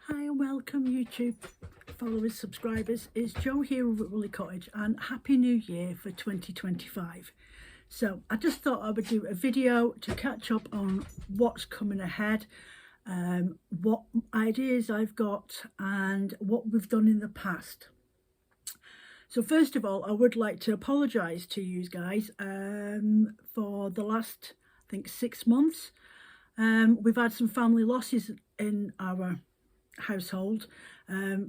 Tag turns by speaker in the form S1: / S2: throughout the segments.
S1: Hi and welcome YouTube followers, subscribers. It's Jo here over at Wooliecottage and Happy New Year for 2025. So I just thought I would do a video to catch up on what's coming ahead, what ideas I've got and what we've done in the past. So first of all, I would like to apologise to you guys for the last, I think, 6 months. We've had some family losses in our household.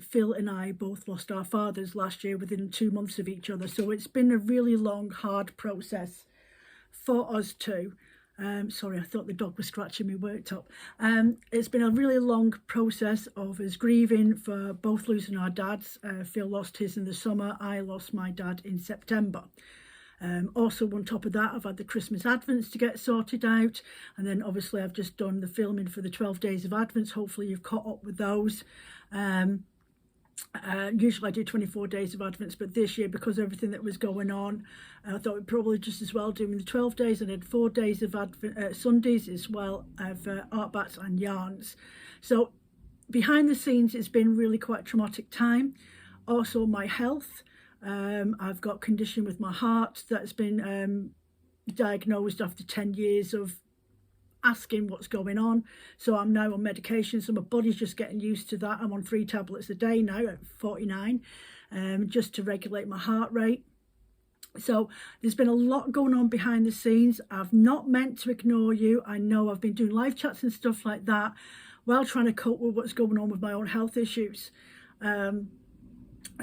S1: Phil and I both lost our fathers last year within 2 months of each other, so it's been a really long, hard process for us too. Sorry, I thought the dog was scratching me worktop. It's been a really long process of us grieving for both losing our dads. Phil lost his in the summer, I lost my dad in September. Also on top of that, I've had the Christmas Advents to get sorted out, and then obviously I've just done the filming for the 12 days of Advents. Hopefully you've caught up with those. Usually I do 24 days of Advents, but this year, because of everything that was going on, I thought we'd probably just as well doing the 12 days. And I did 4 days of Advent, Sundays as well, of art bats and yarns. So behind the scenes, it's been really quite a traumatic time. Also my health. I've got a condition with my heart that's been diagnosed after 10 years of asking what's going on. So I'm now on medication, so my body's just getting used to that. I'm on 3 tablets a day now at 49, just to regulate my heart rate. So there's been a lot going on behind the scenes. I've not meant to ignore you. I know I've been doing live chats and stuff like that while trying to cope with what's going on with my own health issues.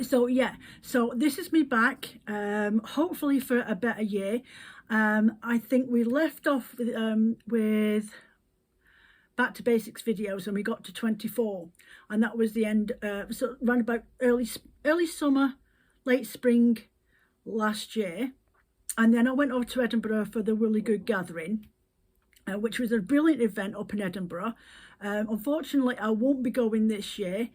S1: So yeah, so this is me back, hopefully for a better year. I think we left off with back to basics videos, and we got to 24, and that was the end. So around about early summer, late spring last year. And then I went over to Edinburgh for the Woolly Good Gathering, which was a brilliant event up in Edinburgh. Unfortunately, I won't be going this year.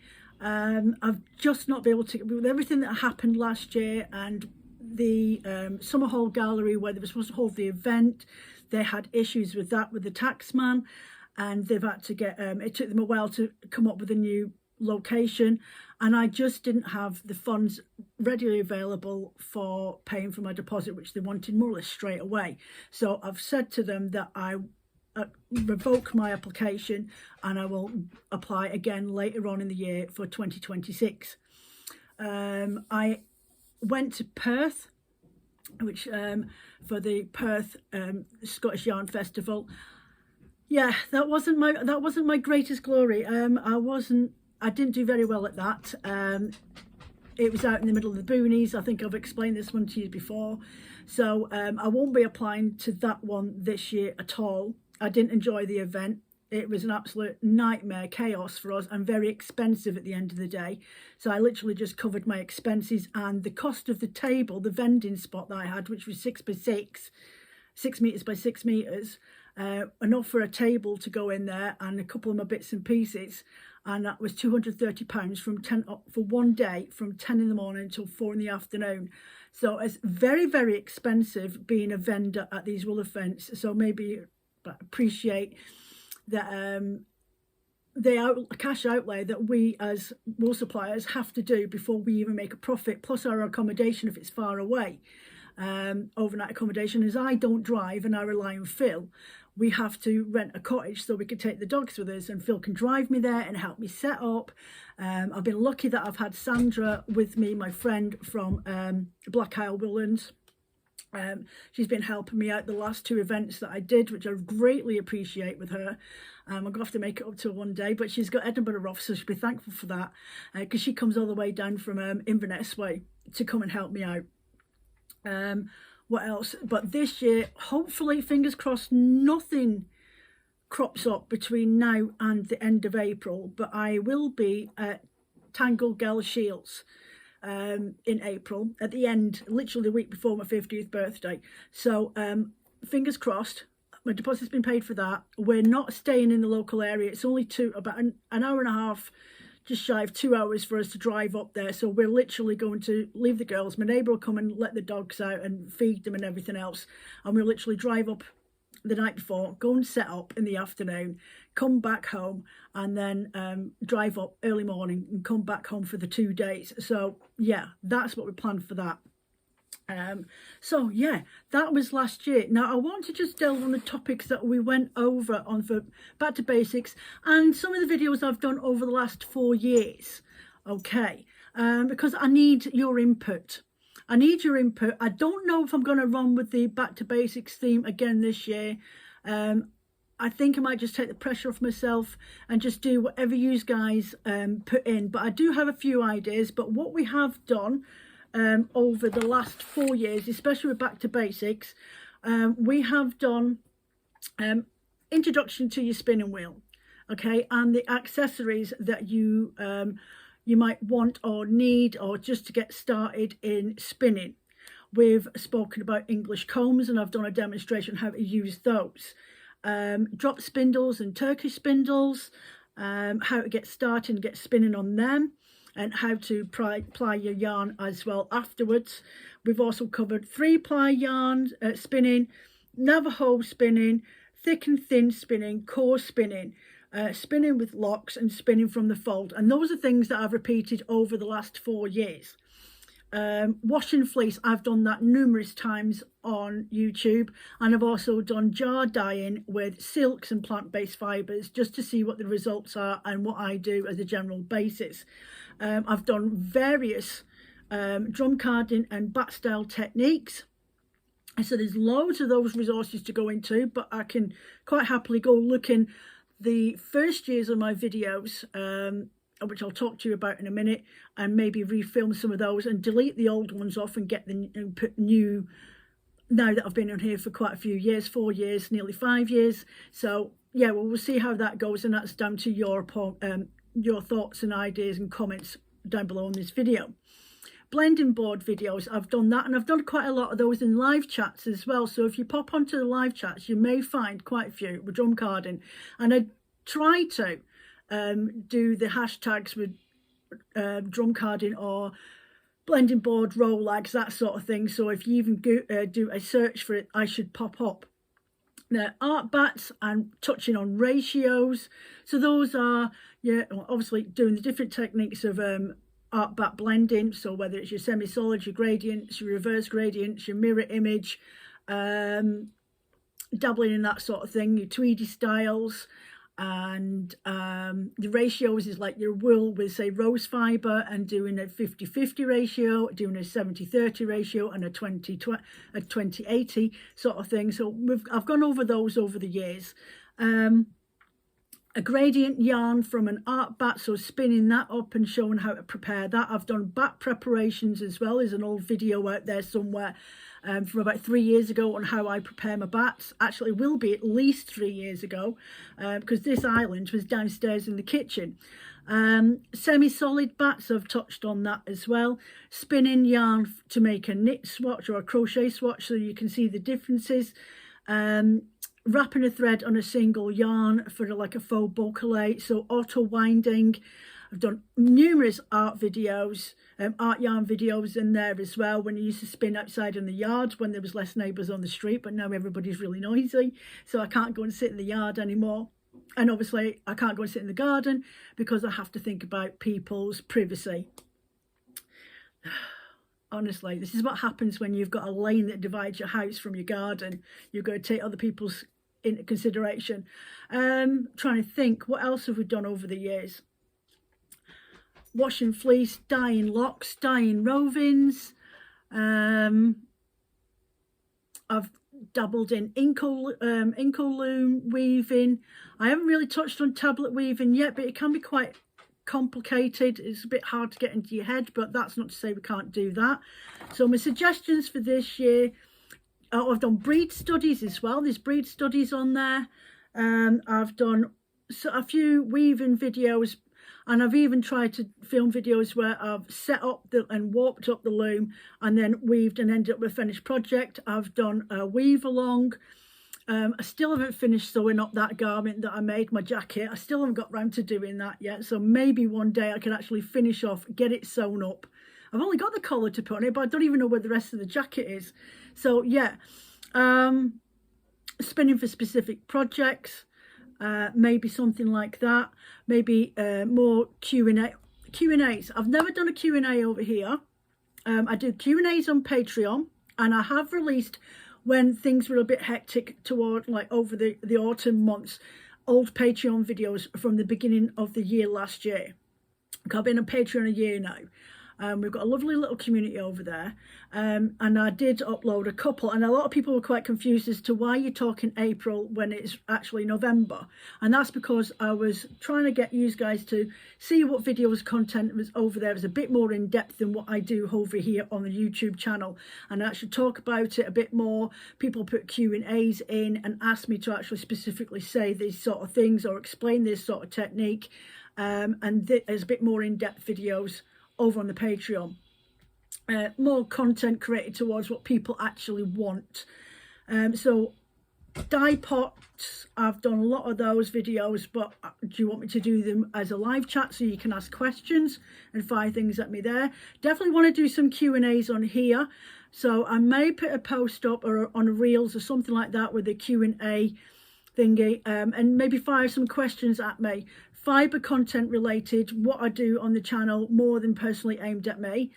S1: I've just not been able to, with everything that happened last year, and the Summer Hall Gallery where they were supposed to hold the event, they had issues with that with the taxman, and they've had to get, it took them a while to come up with a new location, and I just didn't have the funds readily available for paying for my deposit, which they wanted more or less straight away. So I've said to them that I revoke my application and I will apply again later on in the year for 2026. I went to Perth, which for the Perth Scottish Yarn Festival. Yeah, that wasn't my greatest glory. I didn't do very well at that. It was out in the middle of the boonies. I think I've explained this one to you before. So I won't be applying to that one this year at all. I didn't enjoy the event. It was an absolute nightmare, chaos for us, and very expensive at the end of the day. So I literally just covered my expenses and the cost of the table, the vending spot that I had, which was 6 by 6 meters by 6 meters, enough for a table to go in there and a couple of my bits and pieces. And that was £230 from 10 for one day, from 10 in the morning until 4 in the afternoon. So it's very, very expensive being a vendor at these wool events. So maybe appreciate that the cash outlay that we as wool suppliers have to do before we even make a profit, plus our accommodation if it's far away, overnight accommodation. As I don't drive and I rely on Phil, we have to rent a cottage so we can take the dogs with us, and Phil can drive me there and help me set up. I've been lucky that I've had Sandra with me, my friend from Black Isle Woolens. She's been helping me out the last 2 events that I did, which I greatly appreciate with her. I'm going to have to make it up to her one day, but she's got Edinburgh off, so she'll be thankful for that, because she comes all the way down from Inverness way to come and help me out. What else? But this year, hopefully, fingers crossed, nothing crops up between now and the end of April, but I will be at Tangle Girl Shields in April, at the end, literally the week before my 50th birthday. So fingers crossed. My deposit's been paid for that. We're not staying in the local area. It's only about an hour and a half, just shy of 2 hours for us to drive up there. So we're literally going to leave the girls. My neighbour will come and let the dogs out and feed them and everything else, and we'll literally drive up the night before, go and set up in the afternoon, come back home, and then drive up early morning and come back home for the 2 days. So yeah, that's what we planned for that. So yeah, that was last year. Now I want to just delve on the topics that we went over on for Back to Basics and some of the videos I've done over the last 4 years. Okay, because I need your input. I need your input. I don't know if I'm going to run with the Back to Basics theme again this year. I think I might just take the pressure off myself and just do whatever you guys put in. But I do have a few ideas. But what we have done over the last 4 years, especially with Back to Basics, we have done introduction to your spinning wheel, okay, and the accessories that you might want or need, or just to get started in spinning. We've spoken about English combs, and I've done a demonstration how to use those. Drop spindles and Turkish spindles, how to get started and get spinning on them, and how to ply your yarn as well afterwards. We've also covered 3-ply yarn spinning, Navajo spinning, thick and thin spinning, core spinning, spinning with locks, and spinning from the fold. And those are things that I've repeated over the last 4 years. Washing fleece, I've done that numerous times on YouTube, and I've also done jar dyeing with silks and plant-based fibres just to see what the results are and what I do as a general basis. I've done various drum carding and bat style techniques, and so there's loads of those resources to go into, but I can quite happily go look in the first years of my videos, which I'll talk to you about in a minute, and maybe refilm some of those and delete the old ones off and get and put new, now that I've been on here for quite a few years, 4 years, nearly 5 years. So yeah, well, we'll see how that goes, and that's down to your thoughts and ideas and comments down below in this video. Blending board videos, I've done that, and I've done quite a lot of those in live chats as well. So if you pop onto the live chats, you may find quite a few with drum carding, and I try to do the hashtags with drum carding or blending board roll lags, that sort of thing. So if you even do a search for it, I should pop up. The art bats and touching on ratios. So those are, yeah, obviously doing the different techniques of art bat blending. So whether it's your semi-solid, your gradients, your reverse gradients, your mirror image, dabbling in that sort of thing, your tweedy styles. And the ratios is like your wool with, say, rose fibre, and doing a 50-50 ratio, doing a 70-30 ratio, and a 20-80 sort of thing. So I've gone over those over the years. A gradient yarn from an art bat, so spinning that up and showing how to prepare that. I've done bat preparations as well. There's an old video out there somewhere from about 3 years ago on how I prepare my bats. Actually, it will be at least 3 years ago, because this island was downstairs in the kitchen. Semi-solid bats, I've touched on that as well. Spinning yarn to make a knit swatch or a crochet swatch, so you can see the differences. Wrapping a thread on a single yarn for like a faux boucle, so auto winding. I've done numerous art videos, art yarn videos in there as well, when I used to spin outside in the yard when there was less neighbours on the street, but now everybody's really noisy, so I can't go and sit in the yard anymore. And obviously I can't go and sit in the garden because I have to think about people's privacy. Honestly, this is what happens when you've got a lane that divides your house from your garden. You've got to take other people's into consideration. Trying to think, what else have we done over the years? Washing fleece, dyeing locks, dyeing rovings. I've dabbled in Inco-loom weaving. I haven't really touched on tablet weaving yet, but it can be quite complicated. It's a bit hard to get into your head, but that's not to say we can't do that. So my suggestions for this year, I've done breed studies as well. There's breed studies on there. I've done a few weaving videos, and I've even tried to film videos where I've set up and warped up the loom and then weaved and ended up with a finished project. I've done a weave along. I still haven't finished sewing up that garment that I made, my jacket. I still haven't got round to doing that yet. So maybe one day I can actually finish off, get it sewn up. I've only got the collar to put on it, but I don't even know where the rest of the jacket is. So yeah, spinning for specific projects, maybe something like that, maybe more Q&As. I've never done a Q&A over here. I do Q&As on Patreon, and I have released, when things were a bit hectic toward like over the autumn months, old Patreon videos from the beginning of the year last year. I've been on Patreon a year now. We've got a lovely little community over there, and I did upload a couple, and a lot of people were quite confused as to why you're talking April when it's actually November, and that's because I was trying to get you guys to see what videos content was over there is a bit more in depth than what I do over here on the YouTube channel, and I actually talk about it a bit more. People put Q&As in and ask me to actually specifically say these sort of things or explain this sort of technique, and there's a bit more in-depth videos over on the Patreon. More content created towards what people actually want. So dye pots, I've done a lot of those videos, but do you want me to do them as a live chat so you can ask questions and fire things at me there? Definitely want to do some Q&As on here, so I may put a post up or on Reels or something like that with a Q&A thingy, and maybe fire some questions at me. Fibre content related, what I do on the channel, more than personally aimed at me,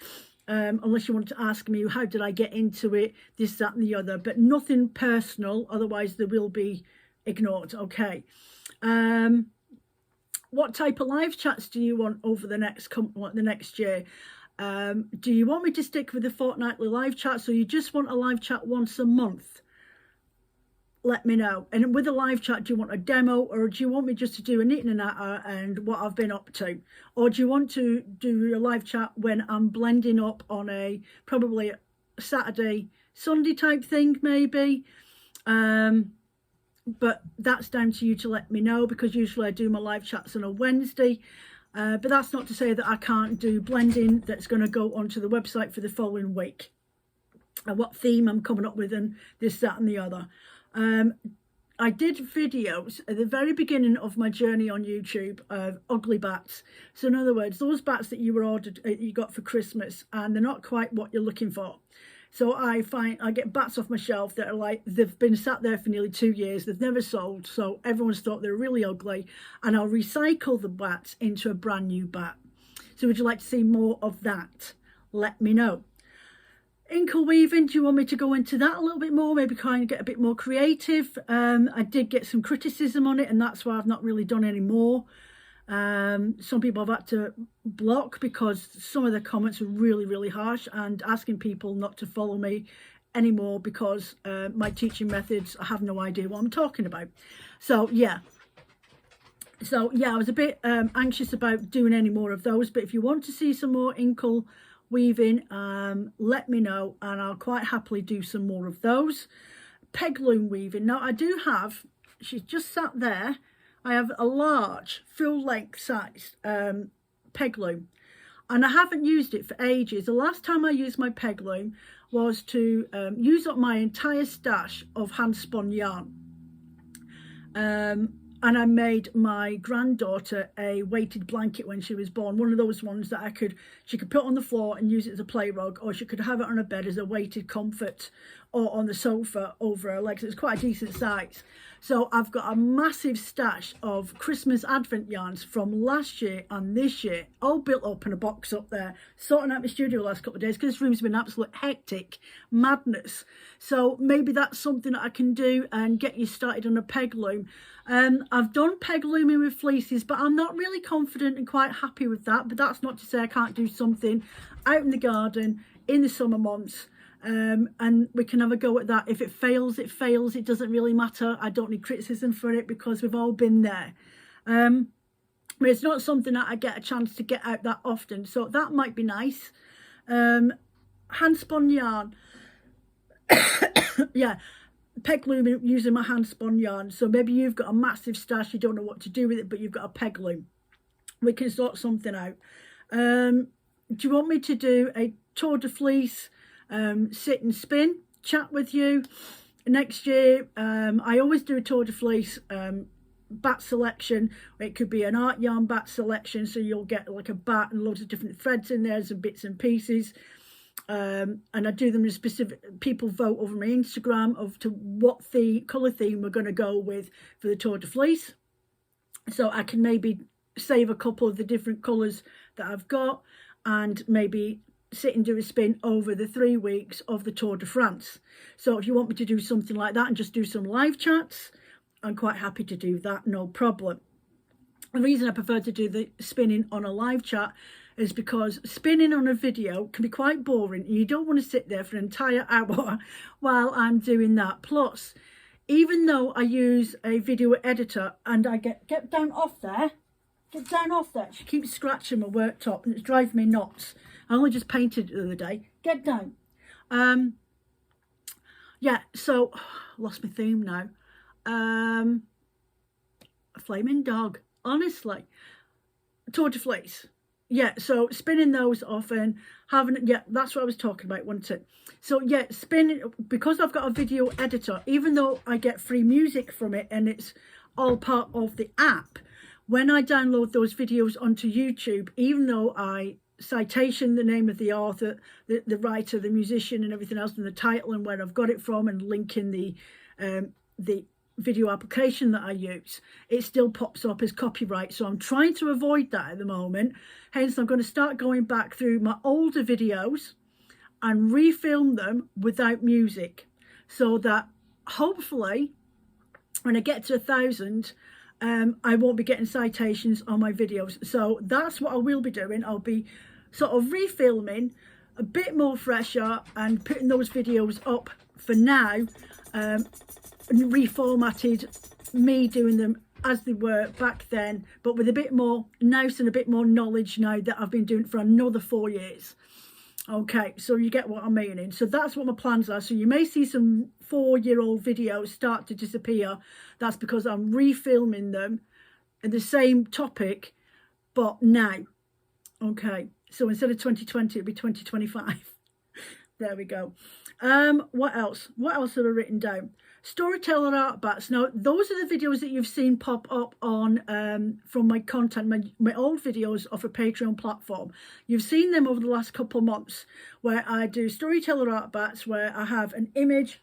S1: unless you want to ask me how did I get into it, this, that and the other, but nothing personal, otherwise they will be ignored. Okay. What type of live chats do you want over the next year? Do you want me to stick with the fortnightly live chats, or you just want a live chat once a month? Let me know. And with a live chat, do you want a demo, or do you want me just to do a knitting and natter and what I've been up to? Or do you want to do a live chat when I'm blending up on a probably a Saturday, Sunday type thing maybe? But that's down to you to let me know, because usually I do my live chats on a Wednesday. But that's not to say that I can't do blending that's going to go onto the website for the following week. And what theme I'm coming up with and this, that and the other. I did videos at the very beginning of my journey on YouTube of ugly bats. So in other words, those bats that you were ordered, you got for Christmas, and they're not quite what you're looking for. So I get bats off my shelf that are like, they've been sat there for nearly 2 years, they've never sold, so everyone's thought they're really ugly, and I'll recycle the bats into a brand new bat. So would you like to see more of that? Let me know. Inkle weaving, do you want me to go into that a little bit more, maybe kind of get a bit more creative? I did get some criticism on it, and that's why I've not really done any more. Some people have had to block because some of the comments are really, really harsh, and asking people not to follow me anymore because my teaching methods, I have no idea what I'm talking about. So yeah, I was a bit anxious about doing any more of those, but if you want to see some more inkle weaving, let me know, and I'll quite happily do some more of those. Peg loom weaving, now I do have, she's just sat there, I have a large full length size peg loom, and I haven't used it for ages. The last time I used my peg loom was to use up my entire stash of hand spun yarn, and I made my granddaughter a weighted blanket when she was born, one of those ones that she could put on the floor and use it as a play rug, or she could have it on her bed as a weighted comfort, or on the sofa over her legs. It's quite a decent size. So I've got a massive stash of Christmas Advent yarns from last year and this year, all built up in a box up there, sorting out my studio the last couple of days because this room's been absolute hectic madness. So maybe that's something that I can do and get you started on a peg loom. I've done peg looming with fleeces, but I'm not really confident and quite happy with that. But that's not to say I can't do something out in the garden in the summer months. And we can have a go at that. If it fails, it fails. It doesn't really matter. I don't need criticism for it because we've all been there. But it's not something that I get a chance to get out that often. So that might be nice. Hand spun yarn. Yeah, peg loom using my hand spun yarn. So maybe you've got a massive stash, you don't know what to do with it, but you've got a peg loom. We can sort something out. Do you want me to do a tour de fleece, sit and spin chat with you next year? I always do a tour de fleece bat selection. It could be an art yarn bat selection, so you'll get like a bat and loads of different threads in there, some bits and pieces. and I do them in specific, people vote over my Instagram of to what the colour theme we're going to go with for the Tour de Fleece. So I can maybe save a couple of the different colours that I've got and maybe sit and do a spin over the 3 weeks of the Tour de France. So if you want me to do something like that and just do some live chats, I'm quite happy to do that, no problem. The reason I prefer to do the spinning on a live chat is because spinning on a video can be quite boring and you don't want to sit there for an entire hour while I'm doing that. Plus, even though I use a video editor and I get down off there, get down off there. She keeps scratching my worktop and it's driving me nuts. I only just painted it the other day. Get down. Yeah, so lost my theme now. A flaming dog, honestly. Tour de Fleece. Yeah, so spinning those often, having, yeah, that's what I was talking about, wasn't it? So yeah, spinning, because I've got a video editor, even though I get free music from it and it's all part of the app, when I download those videos onto YouTube, even though I citation the name of the author, the writer, the musician and everything else, and the title and where I've got it from, and link in the video application that I use, it still pops up as copyright. So I'm trying to avoid that at the moment. Hence, I'm going to start going back through my older videos and refilm them without music, so that hopefully when I get to 1,000, I won't be getting citations on my videos. So that's what I will be doing. I'll be sort of refilming a bit more fresher and putting those videos up for now, reformatted, me doing them as they were back then, but with a bit more nous and a bit more knowledge now that I've been doing it for another 4 years. Okay, so you get what I'm meaning. So that's what my plans are. So you may see some 4-year-old videos start to disappear. That's because I'm refilming them in the same topic, but now. Okay, so instead of 2020, it'll be 2025. There we go. What else? What else have I written down? Storyteller art bats. Now, those are the videos that you've seen pop up on from my content, my old videos off a Patreon platform. You've seen them over the last couple of months where I do storyteller art bats, where I have an image.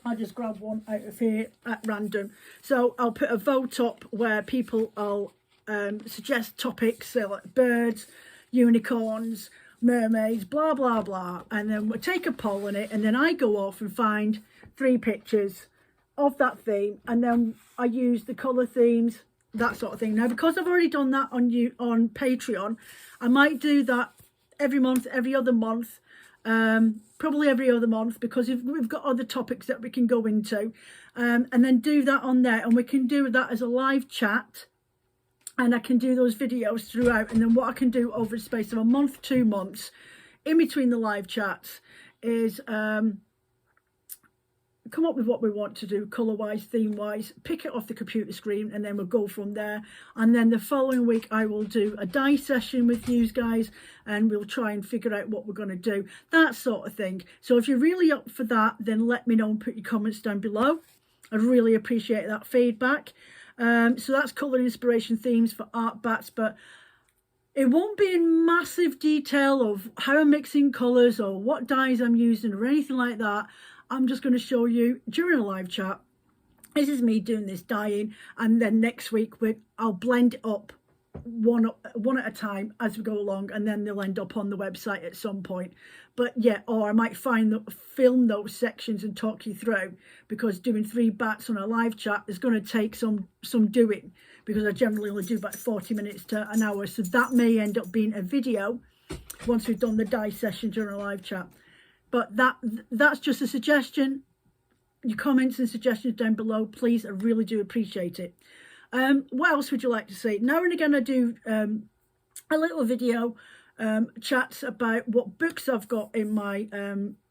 S1: I'll just grab one out of here at random. So I'll put a vote up where people will suggest topics, so like birds, unicorns, mermaids, blah blah blah, and then we'll take a poll on it, and then I go off and find 3 pictures of that theme, and then I use the colour themes, that sort of thing. Now, because I've already done that on Patreon, I might do that every month, every other month, probably every other month, because we've got other topics that we can go into, and then do that on there, and we can do that as a live chat. And I can do those videos throughout. And then what I can do over the space of a month, 2 months, in between the live chats, is come up with what we want to do, colour-wise, theme-wise, pick it off the computer screen, and then we'll go from there. And then the following week, I will do a die session with you guys, and we'll try and figure out what we're going to do, that sort of thing. So if you're really up for that, then let me know and put your comments down below. I'd really appreciate that feedback. So that's colour inspiration themes for art bats, but it won't be in massive detail of how I'm mixing colours or what dyes I'm using or anything like that. I'm just going to show you during a live chat. This is me doing this dyeing, and then next week I'll blend it up one at a time as we go along, and then they'll end up on the website at some point. But yeah, or I might film those sections and talk you through, because doing 3 bats on a live chat is going to take some doing, because I generally only do about 40 minutes to an hour. So that may end up being a video once we've done the dye session during a live chat. But that's just a suggestion. Your comments and suggestions down below, please. I really do appreciate it. What else would you like to see? Now and again I do a little video chats about what books I've got in my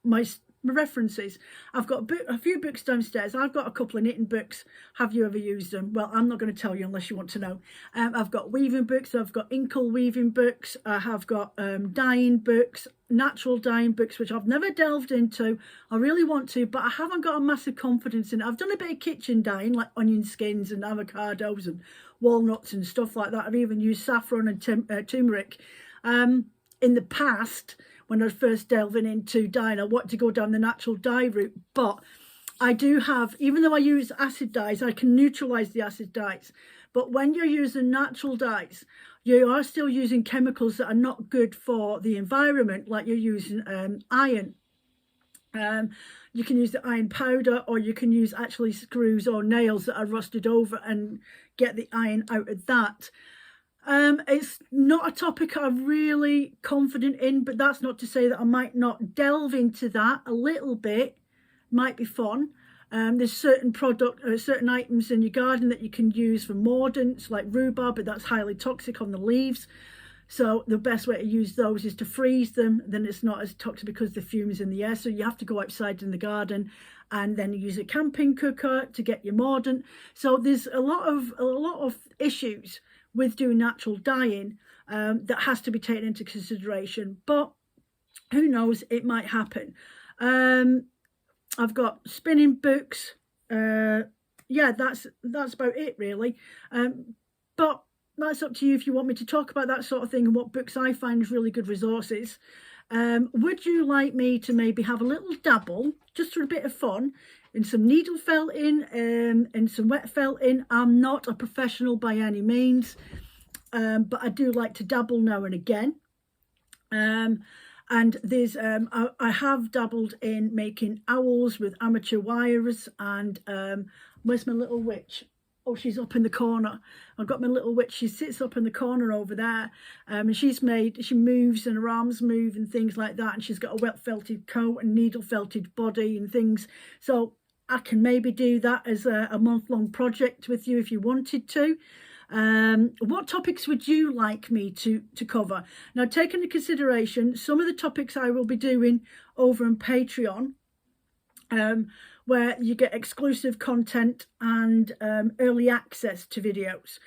S1: my references. I've got a few books downstairs. I've got a couple of knitting books. Have you ever used them? Well, I'm not going to tell you unless you want to know. I've got weaving books. I've got inkle weaving books. I have got dyeing books, natural dyeing books, which I've never delved into. I really want to, but I haven't got a massive confidence in it. I've done a bit of kitchen dyeing, like onion skins and avocados and walnuts and stuff like that. I've even used saffron and turmeric in the past when I was first delving into dyeing. I wanted to go down the natural dye route, but I do have, even though I use acid dyes, I can neutralize the acid dyes. But when you're using natural dyes, you are still using chemicals that are not good for the environment, like you're using iron. You can use the iron powder, or you can use actually screws or nails that are rusted over and get the iron out of that. It's not a topic I'm really confident in, but that's not to say that I might not delve into that a little bit. Might be fun. There's certain certain items in your garden that you can use for mordants, like rhubarb, but that's highly toxic on the leaves. So the best way to use those is to freeze them. Then it's not as toxic because the fumes in the air. So you have to go outside in the garden and then use a camping cooker to get your mordant. So there's a lot of issues with doing natural dyeing that has to be taken into consideration. But who knows? It might happen. I've got spinning books. Yeah, that's about it really. But that's up to you if you want me to talk about that sort of thing and what books I find is really good resources. Would you like me to maybe have a little dabble, just for a bit of fun, in some needle felting and some wet felting? I'm not a professional by any means, but I do like to dabble now and again. And there's I have dabbled in making owls with amateur wires. And where's my little witch? Oh, she's up in the corner. I've got my little witch. She sits up in the corner over there. And she moves and her arms move and things like that. And she's got a wet felted coat and needle felted body and things. So I can maybe do that as a month-long project with you if you wanted to. What topics would you like me to cover? Now, take into consideration some of the topics I will be doing over on Patreon, where you get exclusive content and early access to videos.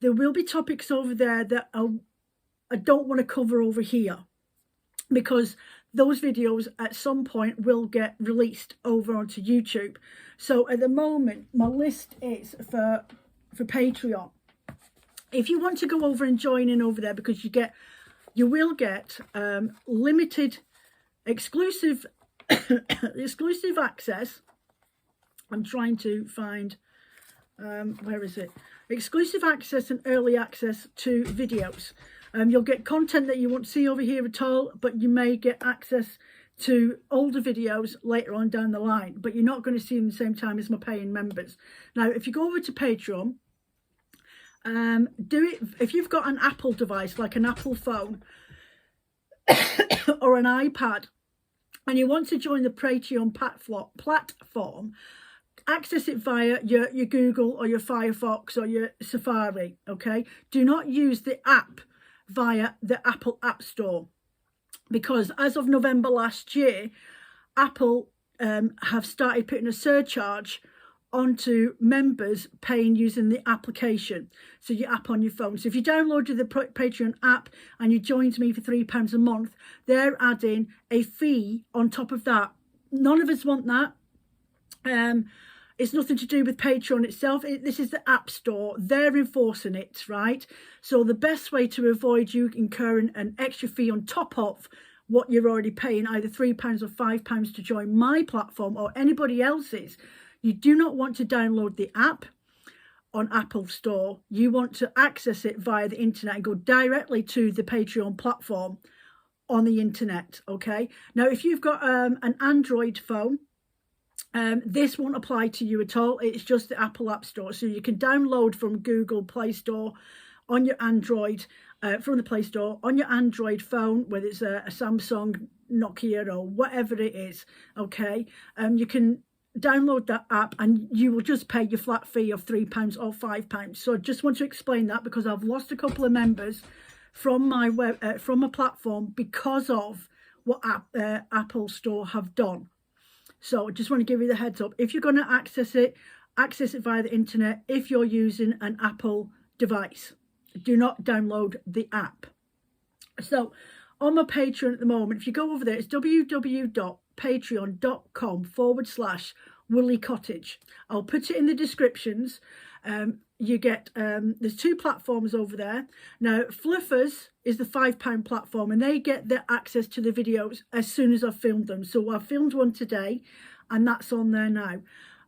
S1: There will be topics over there that I don't want to cover over here, because those videos at some point will get released over onto YouTube. So at the moment, my list is for Patreon. If you want to go over and join in over there, because you will get limited exclusive access. I'm trying to find where is it? Exclusive access and early access to videos. You'll get content that you won't see over here at all, but you may get access to older videos later on down the line, but you're not going to see them at the same time as my paying members. Now, if you go over to Patreon, do it if you've got an Apple device, like an Apple phone or an iPad, and you want to join the Patreon platform. Access it via your Google or your Firefox or your Safari, okay? Do not use the app via the Apple App Store, because as of November last year, Apple have started putting a surcharge onto members paying using the application, so your app on your phone. So if you downloaded the Patreon app and you joined me for £3 a month, they're adding a fee on top of that. None of us want that. It's nothing to do with Patreon itself. This is the App Store. They're enforcing it, right? So the best way to avoid you incurring an extra fee on top of what you're already paying, either £3 or £5 to join my platform or anybody else's, you do not want to download the app on Apple Store. You want to access it via the internet and go directly to the Patreon platform on the internet, okay? Now, if you've got an Android phone, this won't apply to you at all. It's just the Apple App Store. So you can download from Google Play Store on your Android, from the Play Store on your Android phone, whether it's a Samsung, Nokia or whatever it is, okay? You can download that app and you will just pay your flat fee of £3 or £5. So I just want to explain that, because I've lost a couple of members from my from a platform because of what Apple Store have done. So I just want to give you the heads up. If you're going to access it via the internet if you're using an Apple device. Do not download the app. So on my Patreon at the moment, if you go over there, it's www.patreon.com/Wooliecottage. I'll put it in the descriptions. you get, there's 2 platforms over there. Now, Fluffers is the £5 platform, and they get the access to the videos as soon as I've filmed them. So I filmed one today, and that's on there now.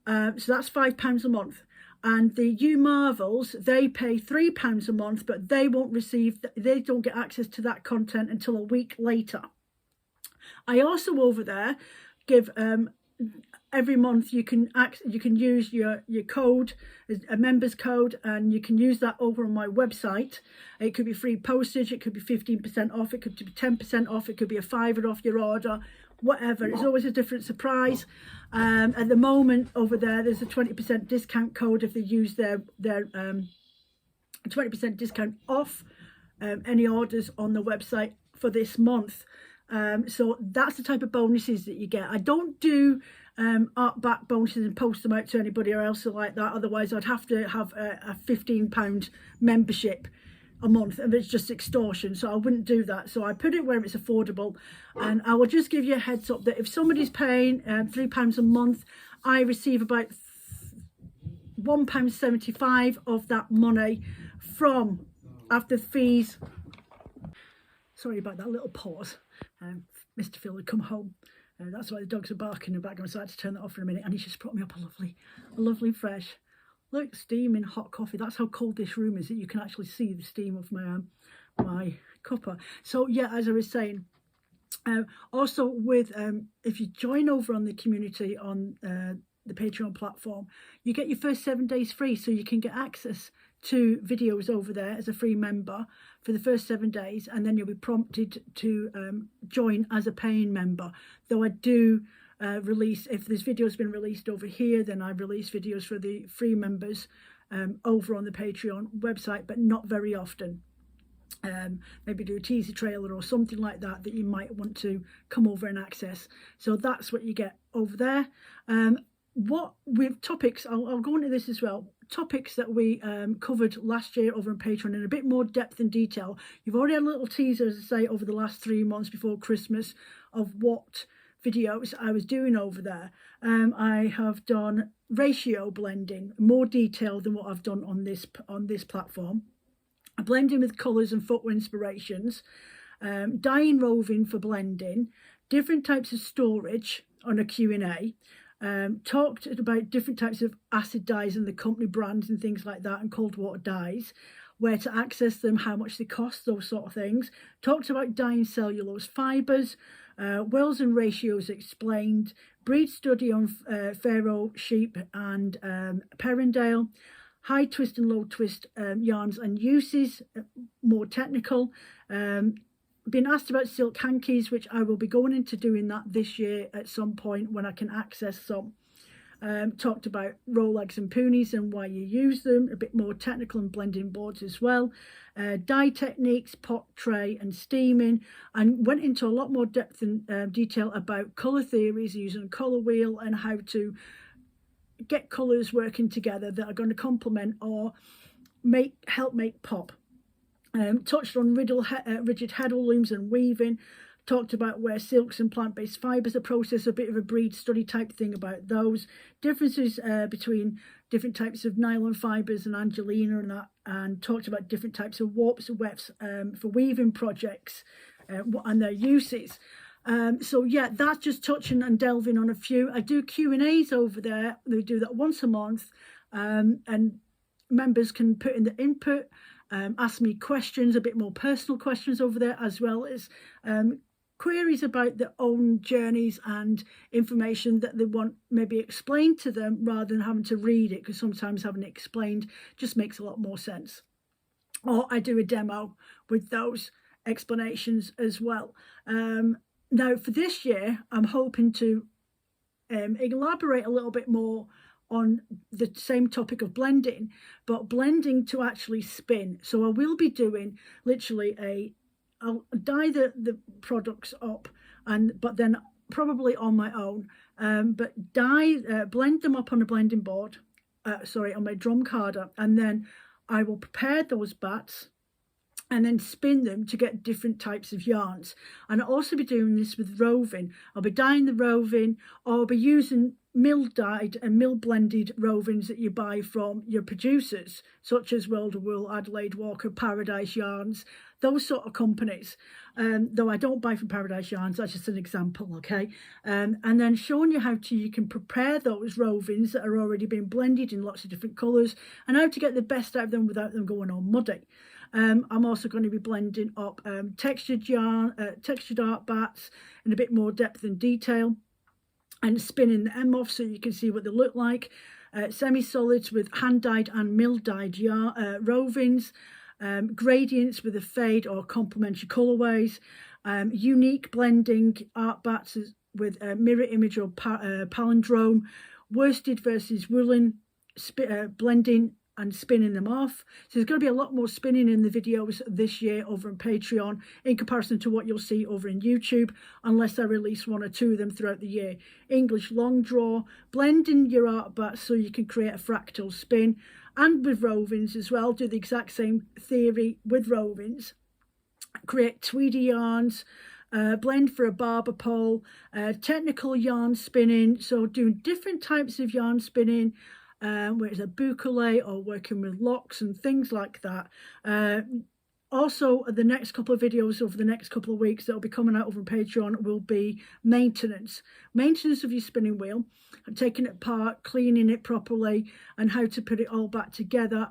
S1: So that's £5 a month. And the You Marvels, they pay £3 a month, but they won't receive, they don't get access to that content until a week later. I also over there give every month you can use your code, a member's code, and you can use that over on my website. It could be free postage, it could be 15% off, it could be 10% off, it could be a £5 off your order, whatever. It's always a different surprise. At the moment over there's a 20% discount code if they use their 20% discount off any orders on the website for this month. So that's the type of bonuses that you get. I don't do art back bonuses and post them out to anybody else like that. Otherwise I'd have to have a £15 membership a month, and it's just extortion, so I wouldn't do that. So I put it where it's affordable, and I will just give you a heads up that if somebody's paying £3 a month, I receive about £1.75 of that money from after fees. Sorry about that little pause. Mr. Phil had come home. That's why the dogs are barking in the background, so I had to turn that off for a minute, and he's just brought me up a lovely fresh, look, steaming hot coffee. That's how cold this room is, that you can actually see the steam of my cuppa. So yeah, as I was saying, also with if you join over on the community on the Patreon platform, you get your first 7 days free, so you can get access to videos over there as a free member for the first 7 days, and then you'll be prompted to join as a paying member. Though I do release, if this video has been released over here, then I release videos for the free members over on the Patreon website, but not very often. Maybe do a teaser trailer or something like that you might want to come over and access. So that's what you get over there. What with topics, I'll go into this as well. Topics that we covered last year over on Patreon in a bit more depth and detail. You've already had a little teaser, as I say, over the last 3 months before Christmas of what videos I was doing over there. I have done ratio blending, more detail than what I've done on this platform. Blending with colours and footwear inspirations, dyeing roving for blending, different types of storage on a Q&A, talked about different types of acid dyes and the company brands and things like that, and cold water dyes, where to access them, how much they cost, those sort of things. Talked about dyeing cellulose fibres, wills and ratios explained, breed study on Pharaoh sheep and Perrendale, high twist and low twist yarns and uses, more technical. Been asked about silk hankies, which I will be going into doing that this year at some point when I can access some. Talked about Rolex and Poonies and why you use them, a bit more technical and blending boards as well. Dye techniques, pot tray and steaming, and went into a lot more depth and detail about colour theories using a colour wheel and how to get colours working together that are going to complement or help make pop. Touched on rigid heddle looms and weaving. Talked about where silks and plant-based fibres are processed, a bit of a breed study type thing about those. Differences between different types of nylon fibres and Angelina and that, and talked about different types of warps and wefts for weaving projects and their uses. So yeah, that's just touching and delving on a few. I do Q&As over there. They do that once a month, and members can put in the input, ask me questions, a bit more personal questions over there, as well as queries about their own journeys and information that they want maybe explained to them rather than having to read it, because sometimes having it explained just makes a lot more sense. Or I do a demo with those explanations as well. Now for this year, I'm hoping to elaborate a little bit more on the same topic of blending, but blending to actually spin. So I will be doing literally I'll dye the products up, but then probably on my own, but blend them up on a blending board, on my drum carder, and then I will prepare those bats and then spin them to get different types of yarns. And I'll also be doing this with roving. I'll be dyeing the roving, or I'll be using mill dyed and mill blended rovings that you buy from your producers, such as World of Wool, Adelaide Walker, Paradise Yarns, those sort of companies. Though I don't buy from Paradise Yarns, that's just an example, okay? And then showing you how you can prepare those rovings that are already been blended in lots of different colours, and how to get the best out of them without them going all muddy. I'm also going to be blending up textured art bats in a bit more depth and detail, and spinning them off so you can see what they look like. Semi-solids with hand-dyed and mill-dyed rovings, gradients with a fade or complementary colourways, unique blending art bats with mirror image or palindrome, worsted versus woolen, blending and spinning them off. So there's going to be a lot more spinning in the videos this year over on Patreon in comparison to what you'll see over in YouTube, unless I release one or two of them throughout the year. English long draw, blending your art bats so you can create a fractal spin, and with rovings as well, do the exact same theory with rovings. Create tweedy yarns, blend for a barber pole, technical yarn spinning, so doing different types of yarn spinning, where it's a boucle or working with locks and things like that. Also, the next couple of videos over the next couple of weeks that will be coming out over on Patreon will be maintenance of your spinning wheel, taking it apart, cleaning it properly, and how to put it all back together,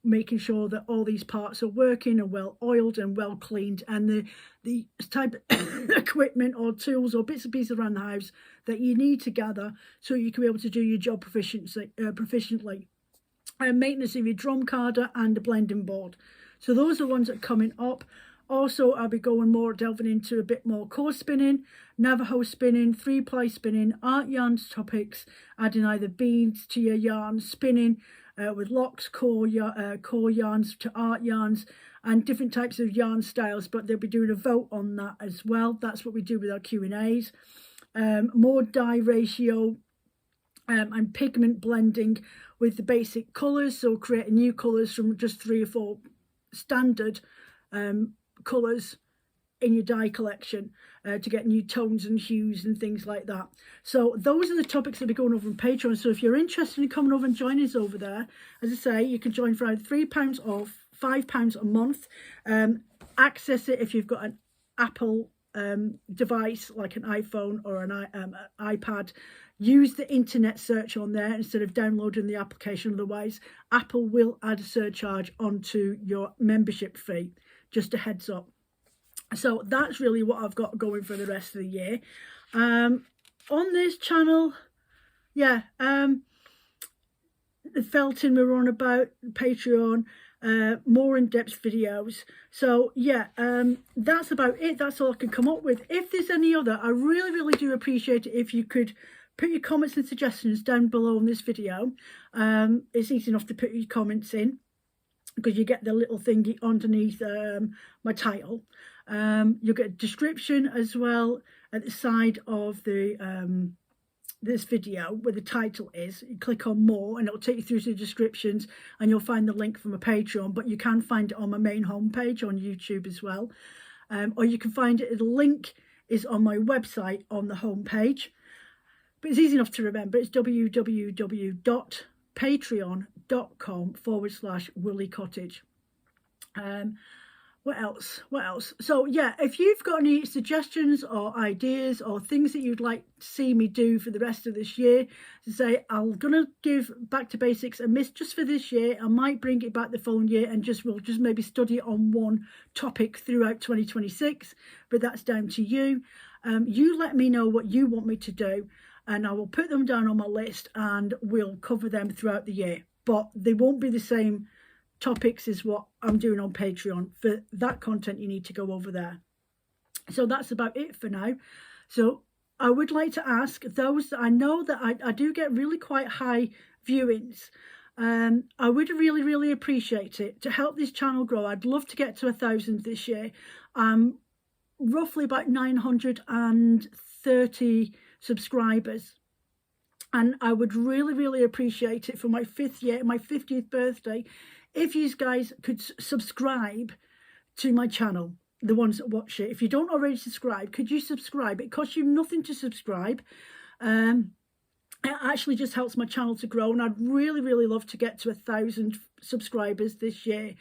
S1: making sure that all these parts are working and well oiled and well cleaned, and the type of equipment or tools or bits and pieces around the house that you need to gather so you can be able to do your job proficiently. Maintenance of your drum carder and the blending board. So those are the ones that are coming up. Also, I'll be delving into a bit more core spinning, Navajo spinning, 3-ply spinning, art yarns topics, adding either beads to your yarn, spinning with locks, core yarns to art yarns, and different types of yarn styles. But they'll be doing a vote on that as well. That's what we do with our Q&As. More dye ratio and pigment blending with the basic colours. So creating new colours from just 3 or 4 standard colours in your dye collection to get new tones and hues and things like that. So those are the topics that will be going over on Patreon. So if you're interested in coming over and joining us over there, as I say, you can join for either £3 or £5 a month. Access it if you've got an Apple device like an iPhone or an iPad. Use the internet search on there instead of downloading the application. Otherwise, Apple will add a surcharge onto your membership fee. Just a heads up. So that's really what I've got going for the rest of the year. On this channel, yeah, the felting we're on about, Patreon, more in-depth videos. So yeah, that's about it. That's all I can come up with. If there's any other, I really do appreciate it if you could put your comments and suggestions down below in this video. It's easy enough to put your comments in because you get the little thingy underneath my title. You'll get a description as well at the side of the this video where the title is. You click on more and it'll take you through to the descriptions, and you'll find the link for my Patreon, but you can find it on my main homepage on YouTube as well. Or you can find it, the link is on my website on the homepage. But it's easy enough to remember. It's www.patreon.com/Wooliecottage. What else? So yeah, if you've got any suggestions or ideas or things that you'd like to see me do for the rest of this year, to say I'm gonna give Back to Basics a miss just for this year. I might bring it back the following year and we'll just maybe study it on one topic throughout 2026, but that's down to you. You let me know what you want me to do, and I will put them down on my list and we'll cover them throughout the year. But they won't be the same topics is what I'm doing on Patreon. For that content, you need to go over there. So that's about it for now. So I would like to ask those that I know that I do get really quite high viewings. I would really appreciate it to help this channel grow. I'd love to get to 1,000 this year. Roughly about 930 subscribers. And I would really appreciate it for my 50th birthday if you guys could subscribe to my channel, the ones that watch it. If you don't already subscribe, could you subscribe? It costs you nothing to subscribe. It actually just helps my channel to grow, and I'd really love to get to 1,000 subscribers this year.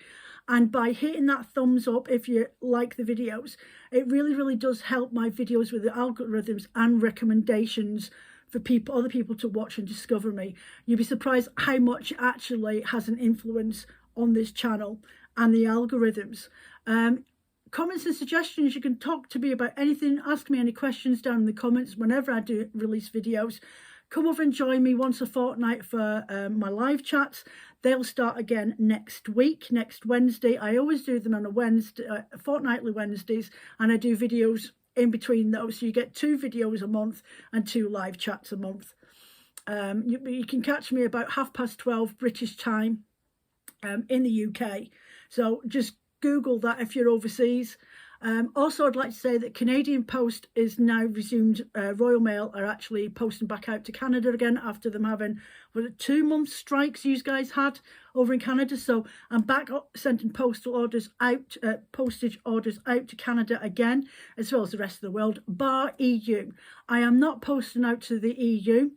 S1: And by hitting that thumbs up, if you like the videos, it really does help my videos with the algorithms and recommendations for people, other people to watch and discover me. You'd be surprised how much it actually has an influence on this channel and the algorithms. Comments and suggestions, you can talk to me about anything, ask me any questions down in the comments whenever I do release videos. Come over and join me once a fortnight for my live chats. They'll start again next week, next Wednesday. I always do them on a Wednesday, fortnightly Wednesdays, and I do videos in between those. So you get 2 videos a month and 2 live chats a month. You can catch me about 12:30 British time in the UK. So just Google that if you're overseas. Also, I'd like to say that Canadian Post is now resumed. Royal Mail are actually posting back out to Canada again after them having 2-month strikes you guys had over in Canada. So I'm back sending postal orders out, postage orders out to Canada again, as well as the rest of the world, bar EU. I am not posting out to the EU.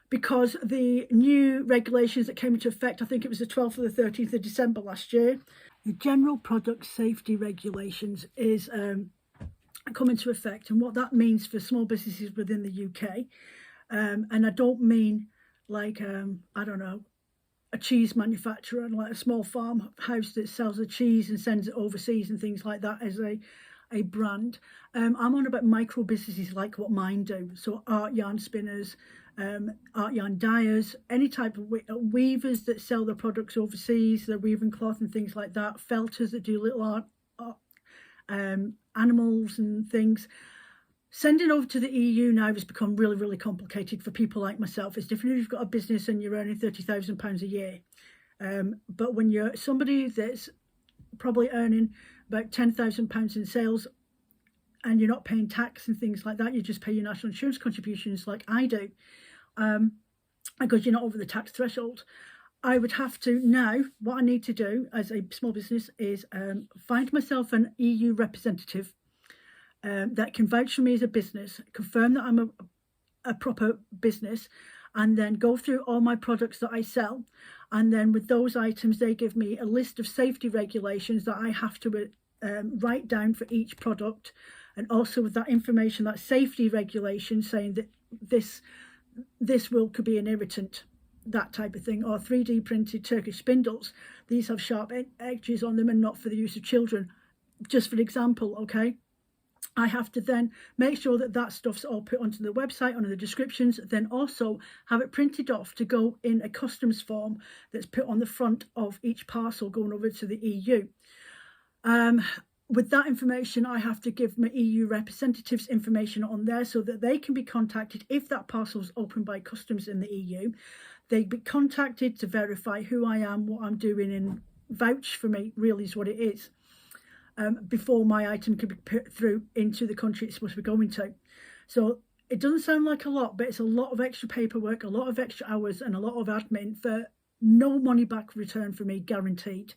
S1: Because the new regulations that came into effect, I think it was the 12th or the 13th of December last year, the General Product Safety Regulations is come into effect. And what that means for small businesses within the UK, and I don't mean like, I don't know, a cheese manufacturer and like a small farmhouse that sells a cheese and sends it overseas and things like that as a brand. I'm on about micro businesses like what mine do. So art yarn spinners, art yarn dyers, any type of weavers that sell their products overseas, they're weaving cloth and things like that, felters that do little art, animals and things. Sending over to the EU now has become really complicated for people like myself. It's different if you've got a business and you're earning £30,000 a year. But when you're somebody that's probably earning about £10,000 in sales and you're not paying tax and things like that, you just pay your national insurance contributions like I do, because you're not over the tax threshold. I would have to now, what I need to do as a small business is find myself an EU representative that can vouch for me as a business, confirm that I'm a proper business, and then go through all my products that I sell. And then with those items, they give me a list of safety regulations that I have to write down for each product. And also with that information, that safety regulation saying that this could be an irritant, that type of thing. Or 3D printed Turkish spindles. These have sharp edges on them and not for the use of children. Just for example, okay? I have to then make sure that that stuff's all put onto the website, under the descriptions, then also have it printed off to go in a customs form that's put on the front of each parcel going over to the EU. With that information, I have to give my EU representatives information on there so that they can be contacted if that parcel is opened by customs in the EU. They'd be contacted to verify who I am, what I'm doing, and vouch for me, really is what it is, before my item can be put through into the country it's supposed to be going to. So it doesn't sound like a lot, but it's a lot of extra paperwork, a lot of extra hours, and a lot of admin for no money back return for me, guaranteed.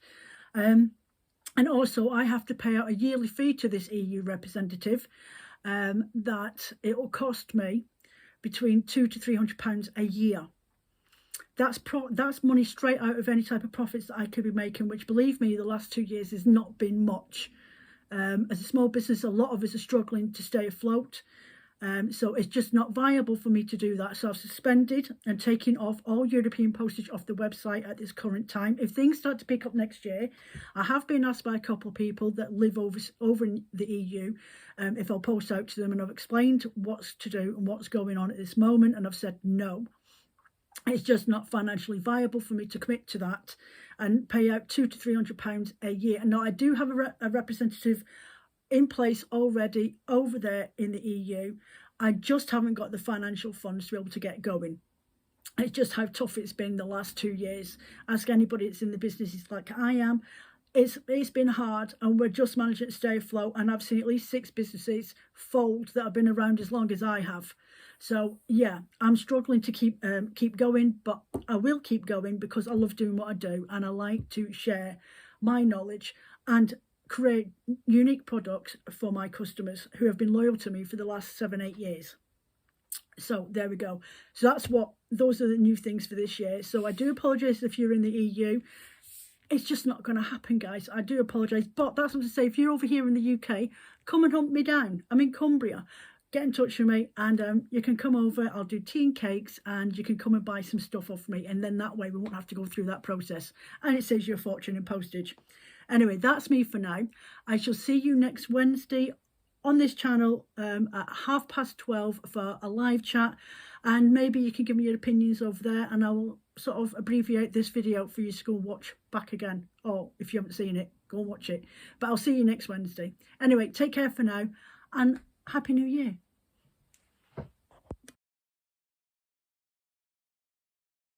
S1: And also I have to pay out a yearly fee to this EU representative that it will cost me between £200 to £300 a year. That's money straight out of any type of profits that I could be making, which, believe me, the last 2 years has not been much. As a small business, a lot of us are struggling to stay afloat. So it's just not viable for me to do that. So I've suspended and taken off all European postage off the website at this current time. If things start to pick up next year, I have been asked by a couple of people that live over in the EU if I'll post out to them, and I've explained what's to do and what's going on at this moment, and I've said no. It's just not financially viable for me to commit to that and pay out £200 to £300 a year. And now I do have a representative in place already over there in the EU. I just haven't got the financial funds to be able to get going. It's just how tough it's been the last 2 years. Ask anybody that's in the businesses like I am. It's been hard, and we're just managing to stay afloat. And I've seen at least 6 businesses fold that have been around as long as I have. So yeah, I'm struggling to keep going, but I will keep going because I love doing what I do, and I like to share my knowledge and create unique products for my customers who have been loyal to me for the last 7-8 years. So there we go. So those are the new things for this year. So I do apologise if you're in the EU. It's just not going to happen, guys. I do apologise. But that's what to say. If you're over here in the UK, come and hunt me down. I'm in Cumbria. Get in touch with me, and you can come over. I'll do tea and cakes, and you can come and buy some stuff off me. And then that way we won't have to go through that process. And it saves you a fortune in postage. Anyway, that's me for now. I shall see you next Wednesday on this channel at 12:30 for a live chat, and maybe you can give me your opinions over there, and I will sort of abbreviate this video for you to go watch back again, or if you haven't seen it, go and watch it. But I'll see you next Wednesday. Anyway, take care for now, and Happy New Year.